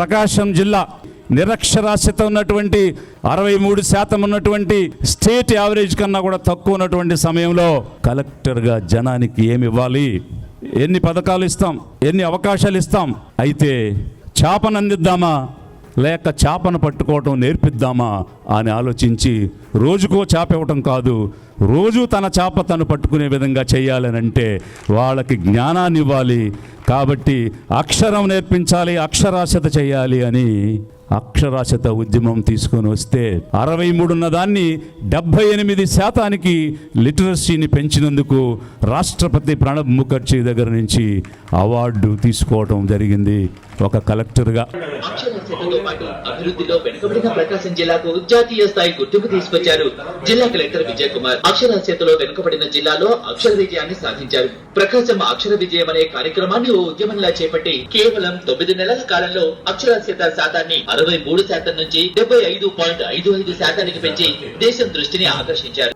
ప్రకాశం జిల్లా నిరక్షరాస్యత ఉన్నటువంటి 63% ఉన్నటువంటి స్టేట్ యావరేజ్ కన్నా కూడా తక్కువ ఉన్నటువంటి సమయంలో కలెక్టర్గా జనానికి ఏమి ఇవ్వాలి, ఎన్ని పథకాలు ఇస్తాం, ఎన్ని అవకాశాలు ఇస్తాం, అయితే చేపను అందిద్దామా లేక చేపను పట్టుకోవటం నేర్పిద్దామా అని ఆలోచించి రోజుకో చేప ఇవ్వటం కాదు, రోజు తన చేప తను పట్టుకునే విధంగా చేయాలని అంటే వాళ్ళకి జ్ఞానాన్ని ఇవ్వాలి. కాబట్టి అక్షరం నేర్పించాలి, అక్షరాస్యత చేయాలి అని అక్షరాస్యత ఉద్యమం తీసుకొని వస్తే 63 ఉన్న దాన్ని 78% లిటరసీని పెంచినందుకు రాష్ట్రపతి ప్రణబ్ ముఖర్జీ దగ్గర నుంచి అవార్డు తీసుకోవడం జరిగింది ఒక కలెక్టర్గా. అక్షరాస్యతతో పాటు అభివృద్ధిలో వెనుకబడిన ప్రకాశం జిల్లాకు జాతీయ స్థాయి గుర్తింపు తీసుకొచ్చారు జిల్లా కలెక్టర్ విజయ్ కుమార్. అక్షరాస్యతలో వెనుకబడిన జిల్లాలో అక్షర విజయాన్ని సాధించారు. ప్రకాశం అక్షర విజయం అనే కార్యక్రమాన్ని ఓ ఉద్యమంలా చేపట్టి కేవలం 9 నెలల కాలంలో అక్షరాస్యత శాతాన్ని 63% నుంచి 75.55% పెంచి దేశం దృష్టిని ఆకర్షించారు.